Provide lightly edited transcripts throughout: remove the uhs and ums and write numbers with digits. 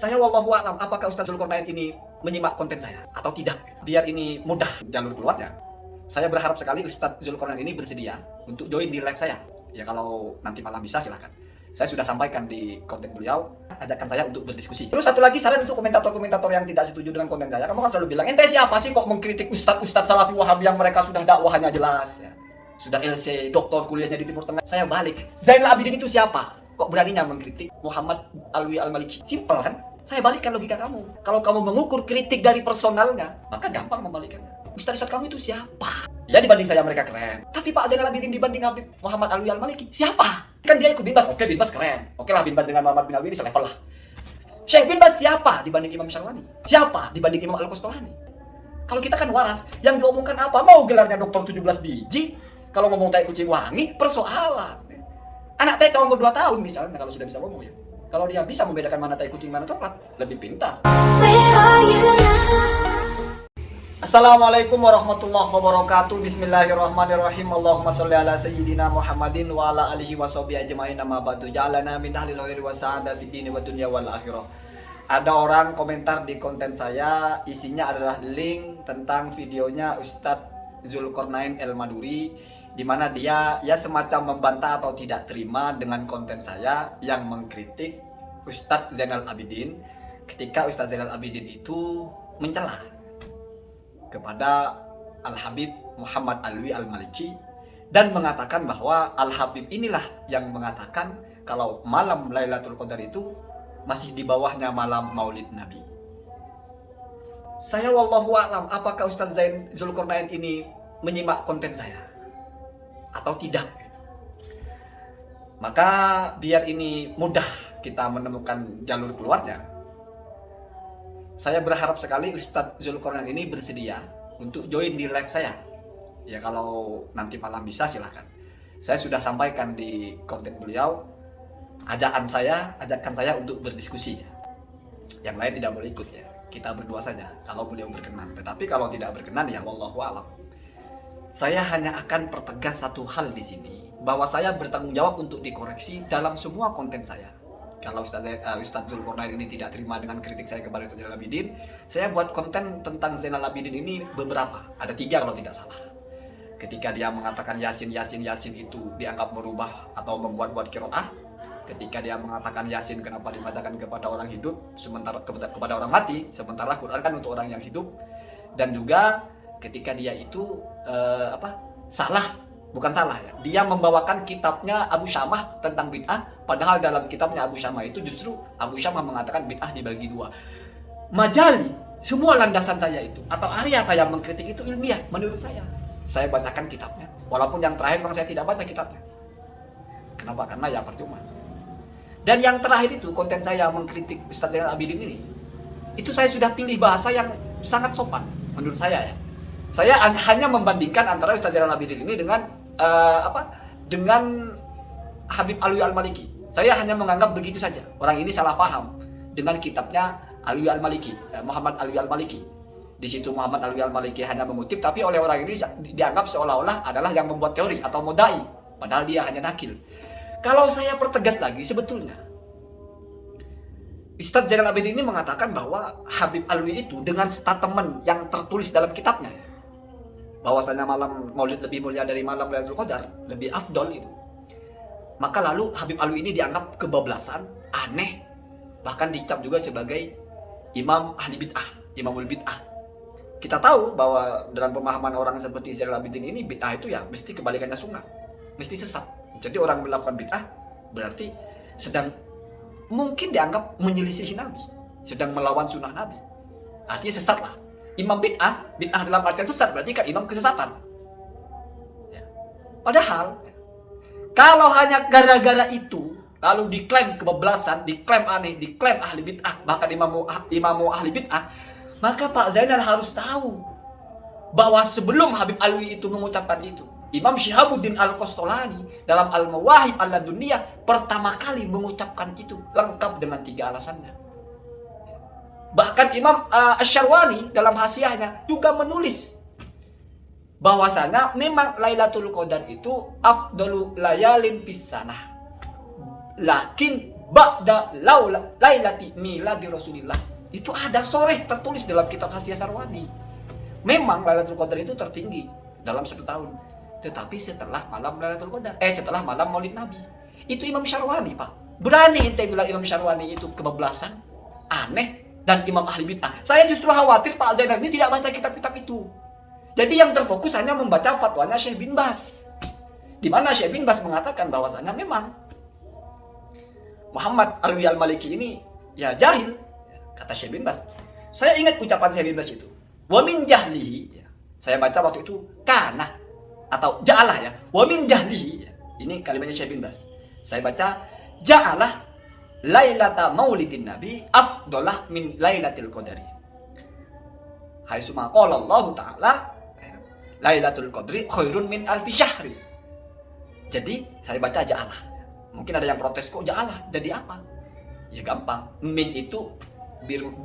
Saya wallahu a'lam, apakah Ustaz Zulkarnain ini menyimak konten saya atau tidak? Biar ini mudah jalur keluarnya. Saya berharap sekali Ustaz Zulkarnain ini bersedia untuk join di live saya. Ya kalau nanti malam bisa silahkan. Saya sudah sampaikan di konten beliau, ajakan saya untuk berdiskusi. Terus satu lagi saran untuk komentator-komentator yang tidak setuju dengan konten saya. Kamu kan selalu bilang, ente siapa sih kok mengkritik Ustaz Salafi Wahabi yang mereka sudah dakwahnya jelas ya. Sudah LC, doktor kuliahnya di Timur Tengah. Saya balik, Zainal Abidin itu siapa? Kok beraninya mengkritik Muhammad Alwi Al-Maliki? Simpel kan? Saya balikkan logika kamu. Kalau kamu mengukur kritik dari personalnya, maka gampang membalikannya. Ustaz kamu itu siapa? Ya dibanding saya mereka keren. Tapi Pak Zainal Abidin dibanding Habib Muhammad Alwi Al-Maliki, siapa? Kan dia ikut Bin Bas. Oke, Bin Bas keren. Oke lah, Bin Bas dengan Muhammad bin Alwi ini selevel lah. Syekh Bin Bas siapa dibanding Imam Syarwani? Siapa dibanding Imam Al-Qastolani? Kalau kita kan waras, yang diomongkan apa? Mau gelarnya doktor 17 biji? Kalau ngomong tai kucing wangi, persoalan. Anak TK umur 2 tahun misalnya, kalau sudah bisa ngomong ya. Kalau dia bisa membedakan mana tai kucing mana coklat, lebih pintar. Assalamualaikum warahmatullahi wabarakatuh. Bismillahirrahmanirrahim. Allahumma sholli ala sayyidina Muhammadin wa ala alihi wa sahbihi ajma'in. Amma ba'du. Ja'alana min ahlil khairi wa sa'ada fid dini wa dunya wal akhirah. Ada orang komentar di konten saya, isinya adalah link tentang videonya Ustadz Zulkarnain El-Maduri, di mana dia ya semacam membantah atau tidak terima dengan konten saya yang mengkritik Ustadz Zainal Abidin ketika Ustadz Zainal Abidin itu mencela kepada Al-Habib Muhammad Alwi Al-Maliki dan mengatakan bahwa Al-Habib inilah yang mengatakan kalau malam Lailatul Qadar itu masih di bawahnya malam Maulid Nabi. Saya wallahu a'lam, apakah Ustadz Zulkarnain ini menyimak konten saya atau tidak? Maka biar ini mudah kita menemukan jalur keluarnya, saya berharap sekali Ustadz Zulkarnain ini bersedia untuk join di live saya. Ya kalau nanti malam bisa silahkan. Saya sudah sampaikan di konten beliau, ajakan saya untuk berdiskusi. Yang lain tidak boleh ikut ya. Kita berdua saja kalau beliau berkenan. Tetapi kalau tidak berkenan ya wallahu a'lam. Saya hanya akan pertegas satu hal di sini, bahwa saya bertanggung jawab untuk dikoreksi dalam semua konten saya. Kalau Ustadz Zulkarnain ini tidak terima dengan kritik saya kepada Ustadz Zainal Abidin, saya buat konten tentang Zainal Abidin ini beberapa, ada 3 kalau tidak salah. Ketika dia mengatakan Yasin itu dianggap merubah atau membuat-buat qiraah. Ketika dia mengatakan Yasin kenapa dibacakan kepada orang hidup sementara kepada orang mati, sementara Quran kan untuk orang yang hidup. Dan juga ketika dia itu bukan salah ya, dia membawakan kitabnya Abu Syamah tentang bid'ah, padahal dalam kitabnya Abu Syamah itu justru Abu Syamah mengatakan bid'ah dibagi 2. Majali, semua landasan saya itu atau area saya mengkritik itu ilmiah menurut saya. Saya bacakan kitabnya, walaupun yang terakhir memang saya tidak baca kitabnya. Kenapa? Karena ya percuma. Dan yang terakhir itu konten saya mengkritik Ustadz Zainal Abidin ini, itu saya sudah pilih bahasa yang sangat sopan menurut saya ya. Saya hanya membandingkan antara Ustadz Zainal Abidin ini dengan dengan Habib Alwi Al-Maliki. Saya hanya menganggap begitu saja. Orang ini salah paham dengan kitabnya Alwi Al-Maliki, Muhammad Alwi Al-Maliki. Di situ Muhammad Alwi Al-Maliki hanya mengutip, tapi oleh orang ini dianggap seolah-olah adalah yang membuat teori atau modai, padahal dia hanya nakil. Kalau saya pertegas lagi, sebetulnya Ustadz Zainal Abidin ini mengatakan bahwa Habib Alwi itu dengan statement yang tertulis dalam kitabnya, bahwasanya malam Maulid lebih mulia dari malam Lailatul Qadar, lebih afdol itu. Maka lalu Habib Alwi ini dianggap kebablasan, aneh, bahkan dicap juga sebagai imam ahli bid'ah, imamul bid'ah. Kita tahu bahwa dalam pemahaman orang seperti Zainal Abidin ini, bid'ah itu ya mesti kebalikannya sunnah, mesti sesat. Jadi orang melakukan bid'ah berarti sedang mungkin dianggap menyelisihi Nabi, sedang melawan sunnah Nabi. Artinya sesat lah. Imam bid'ah dalam artian sesat berarti kan imam kesesatan. Ya. Padahal kalau hanya gara-gara itu lalu diklaim kebablasan, diklaim aneh, diklaim ahli bid'ah, bahkan imamu ahli bid'ah, maka Pak Zainal harus tahu bahwa sebelum Habib Alwi itu mengucapkan itu, Imam Syihabuddin Al-Qastolani dalam Al-Mawahib Al-Laduniyah pertama kali mengucapkan itu lengkap dengan 3 alasannya. Bahkan Imam Asy-Syarwani dalam hasiahnya juga menulis bahwasanya memang Lailatul Qadar itu afdalu layalin fis sanah. Lakin ba'da lailati miladi Rasulillah. Itu ada sore tertulis dalam kitab Hasyiah Syarwani. Memang Lailatul Qadar itu tertinggi dalam 1 tahun. Tetapi setelah malam Lailatul Qadar, setelah malam Maulid Nabi. Itu Imam Syarwani, Pak. Berani ente bilang Imam Syarwani itu kebablasan, aneh, dan imam ahli bid'ah. Saya justru khawatir Pak Zainal ini tidak baca kitab-kitab itu. Jadi yang terfokus hanya membaca fatwanya Syekh bin Baz. Di mana Syekh bin Baz mengatakan bahwasanya memang Muhammad Alwi Al-Maliki ini ya jahil, kata Syekh bin Baz. Saya ingat ucapan Syekh bin Baz itu. Wa min jahlihi, saya baca waktu itu kana atau ja'alah ya. Wa min jahlihi. Ini kalimatnya Syekh bin Baz. Saya baca ja'alah lailata maulidin nabi afdalah min lailatul qadari. Haitsuma qala Allah Ta'ala Lailatul Qadri khairun min alfi syahri. Jadi saya baca ja'alah. Mungkin ada yang protes, kok ja'alah jadi apa? Ya gampang. Min itu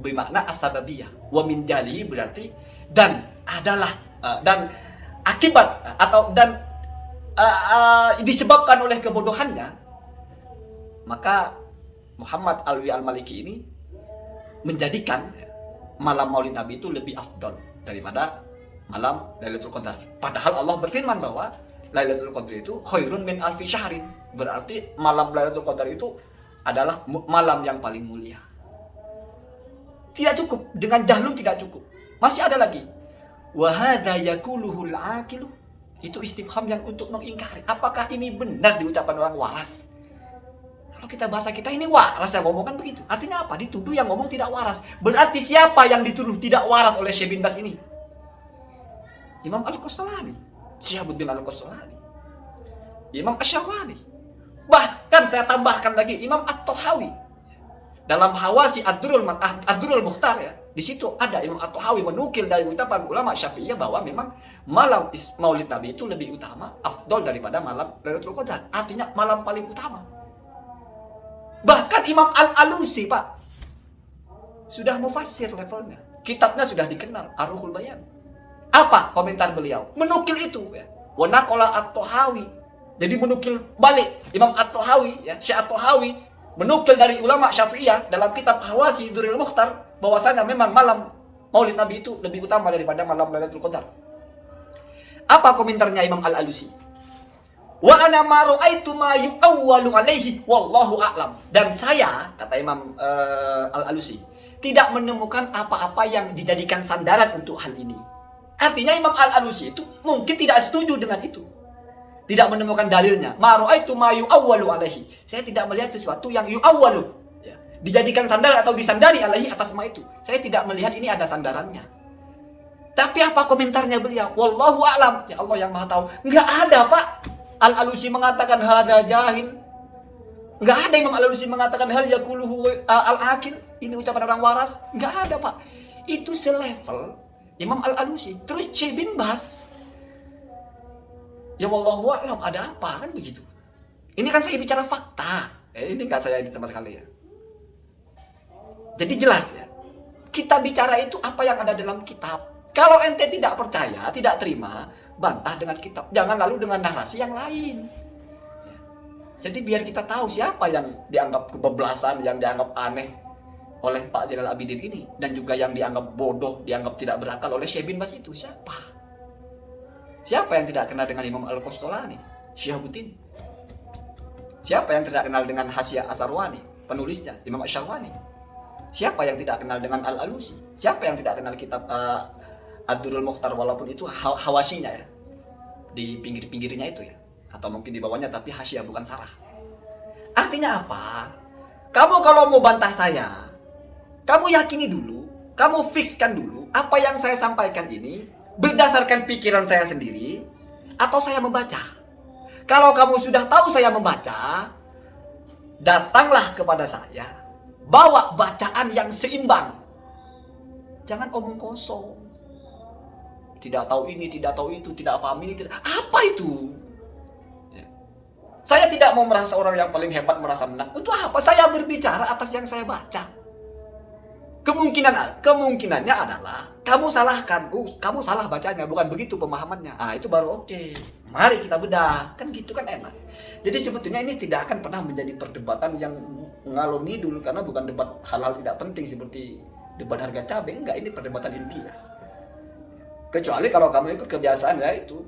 bermakna asbabiyah. Wa min jalihi berarti dan adalah dan akibat atau dan disebabkan oleh kebodohannya, maka Muhammad Alwi Al-Maliki ini menjadikan malam Maulid Nabi itu lebih afdal daripada malam Lailatul Qadar. Padahal Allah berfirman bahwa Lailatul Qadar itu khairun min alfi syahrin. Berarti malam Lailatul Qadar itu adalah malam yang paling mulia. Tidak cukup, dengan jahlun tidak cukup. Masih ada lagi. Wa hadza yaquluhul aqilu. Itu istifham yang untuk mengingkari. Apakah ini benar diucapkan orang waras? Kalau kita bahasa kita ini waras yang ngomong kan begitu. Artinya apa? Dituduh yang ngomong tidak waras. Berarti siapa yang dituduh tidak waras oleh Syekh bin Baz ini? Imam Al-Qastalani, Syihabuddin Al-Qastalani, Imam Asy-Syarwani. Bahkan saya tambahkan lagi Imam At-Tahawi. Dalam Hawasi Ad-Durrul Mukhtar ya, di situ ada Imam At-Tahawi menukil dari ucapan ulama Syafi'iyah bahwa memang malam Maulid Nabi itu lebih utama, afdal daripada malam Lailatul Qadar. Artinya malam paling utama. Bahkan Imam Al-Alusi, Pak, sudah mufassir levelnya. Kitabnya sudah dikenal, Ar-Ruhul Bayan. Apa komentar beliau? Menukil itu ya. Wa naqala At-Tahawi. Jadi menukil balik Imam At-Tahawi ya, Syekh At-Tahawi menukil dari ulama Syafi'iyah dalam kitab Hawasi Durrul Mukhtar bahwasanya memang malam Maulid Nabi itu lebih utama daripada malam Lailatul Qadar. Apa komentarnya Imam Al-Alusi? Wa ana ma ra'aitu ma yu'awwalu alaihi wallahu a'lam. Dan saya, kata Imam Al-Alusi, tidak menemukan apa-apa yang dijadikan sandaran untuk hal ini. Artinya Imam Al-Alusi itu mungkin tidak setuju dengan itu. Tidak menemukan dalilnya. Ma ra'aitu ma yu'awwalu alaihi. Saya tidak melihat sesuatu yang yu'awwalu, ya, dijadikan sandar atau disandari alaihi atas semua itu. Saya tidak melihat ini ada sandarannya. Tapi apa komentarnya beliau? Wallahu a'lam. Ya Allah yang Maha tahu. Enggak ada, Pak. Al-Alusi mengatakan hadza jahil. Enggak ada Imam Al-Alusi mengatakan hal yaquluhu al-aqil. Ini ucapan orang waras. Enggak ada, Pak. Itu selevel Imam Al-Alusi. Terus Syekh bin Baz. Ya wallahu a'lam, ada apa kan begitu. Ini kan saya bicara fakta. Ini enggak saya edit sama sekali ya. Jadi jelas ya. Kita bicara itu apa yang ada dalam kitab. Kalau ente tidak percaya, tidak terima, bantah dengan kitab. Jangan lalu dengan narasi yang lain. Jadi biar kita tahu siapa yang dianggap kebablasan, yang dianggap aneh oleh Pak Zainal Abidin ini. Dan juga yang dianggap bodoh, dianggap tidak berakal oleh Syekh bin Baz itu. Siapa? Siapa yang tidak kenal dengan Imam Al-Qastalani? Syihabuddin. Siapa yang tidak kenal dengan Hasyiah Asy-Syarwani? Penulisnya, Imam Asy-Syarwani. Siapa yang tidak kenal dengan Al-Alusi? Siapa yang tidak kenal kitab Ad-Durrul Mukhtar, walaupun itu hawasyinya ya, di pinggir-pinggirnya itu ya, atau mungkin di bawahnya tapi hasyiah bukan sarah. Artinya apa? Kamu kalau mau bantah saya, kamu yakini dulu, kamu fikskan dulu apa yang saya sampaikan ini berdasarkan pikiran saya sendiri atau saya membaca. Kalau kamu sudah tahu saya membaca, datanglah kepada saya, bawa bacaan yang seimbang. Jangan omong kosong. Tidak tahu ini, tidak tahu itu, tidak paham ini, tidak. Apa itu? Ya. Saya tidak mau merasa orang yang paling hebat, merasa menang. Untuk apa? Saya berbicara atas yang saya baca. Kemungkinannya adalah kamu salahkan. Kamu salah bacanya, bukan begitu pemahamannya. Itu baru oke. Mari kita bedah. Kan gitu kan enak. Jadi sebetulnya ini tidak akan pernah menjadi perdebatan yang ngalor ngidul karena bukan debat hal-hal tidak penting seperti debat harga cabai, enggak, ini perdebatan ilmiah. Kecuali kalau kamu ikut kebiasaan ya itu.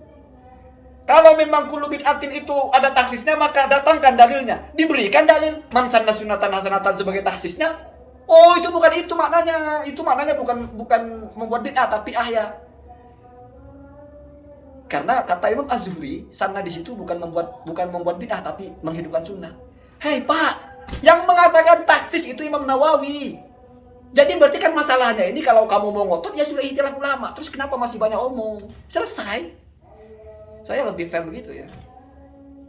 Kalau memang kullu bid'atin itu ada taksisnya, maka datangkan dalilnya. Diberikan dalil man sanna sunatan hasanatan sebagai taksisnya. Oh, itu bukan itu maknanya. Itu maknanya bukan membuat bid'ah tapi ahya. Karena kata Imam Az-Zuhri, sanna di situ bukan membuat bid'ah tapi menghidupkan sunnah. Hei Pak, yang mengatakan taksis itu Imam Nawawi. Jadi berarti kan masalahnya ini kalau kamu mau ngotot ya sudah ikhtilaf ulama. Terus kenapa masih banyak omong? Selesai. Saya lebih fair begitu ya.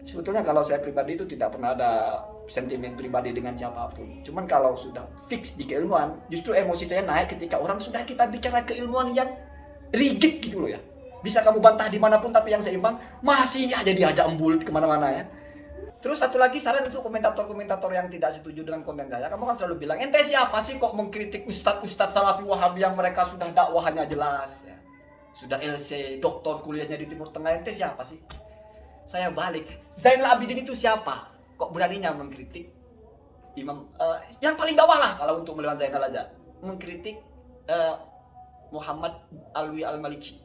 Sebetulnya kalau saya pribadi itu tidak pernah ada sentimen pribadi dengan siapapun. Cuman kalau sudah fix di keilmuan, justru emosi saya naik ketika orang sudah kita bicara keilmuan yang rigid gitu loh ya. Bisa kamu bantah dimanapun tapi yang seimbang masih aja diajak embul kemana-mana ya. Terus satu lagi saran untuk komentator-komentator yang tidak setuju dengan konten saya. Kamu kan selalu bilang, ente siapa sih kok mengkritik ustadz-ustadz salafi wahabi yang mereka sudah dakwahnya jelas ya. Sudah LC, doktor kuliahnya di Timur Tengah, ente siapa sih? Saya balik, Zainal Abidin itu siapa? Kok beraninya mengkritik Imam, yang paling bawah lah kalau untuk melawan Zainal aja. Mengkritik Muhammad Alwi Al-Maliki.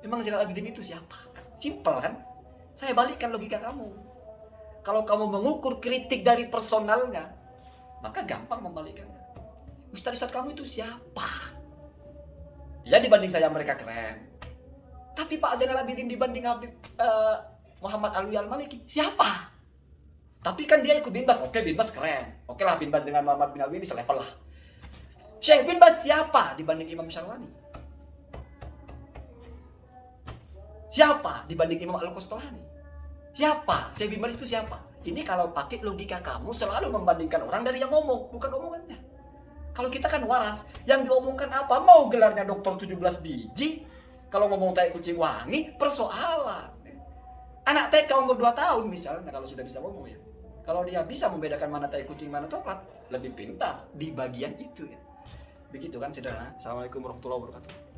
Memang Zainal Abidin itu siapa? Simpel kan? Saya balikkan logika kamu. Kalau kamu mengukur kritik dari personalnya, maka gampang membalikkannya. Ustadz-ustadz kamu itu siapa? Ya dibanding saya mereka keren. Tapi Pak Zainal Abidin dibanding Habib Muhammad Alwi Al-Maliki, siapa? Tapi kan dia ikut Bin Bas, oke Bin Bas keren. Oke lah Bin Bas dengan Muhammad bin Alwi ini selevel lah. Syekh Bin Bas siapa dibanding Imam Syarwani? Siapa dibanding Imam Al-Qustolani? Siapa? Syekh Bin Baz itu siapa? Ini kalau pakai logika kamu selalu membandingkan orang dari yang ngomong, bukan omongannya. Kalau kita kan waras, yang diomongkan apa? Mau gelarnya doktor 17 biji, kalau ngomong tai kucing wangi, persoalan. Anak TK umur 2 tahun misalnya, kalau sudah bisa ngomong ya. Kalau dia bisa membedakan mana tai kucing, mana coklat, lebih pintar di bagian itu ya. Begitu kan saudara. Assalamualaikum warahmatullahi wabarakatuh.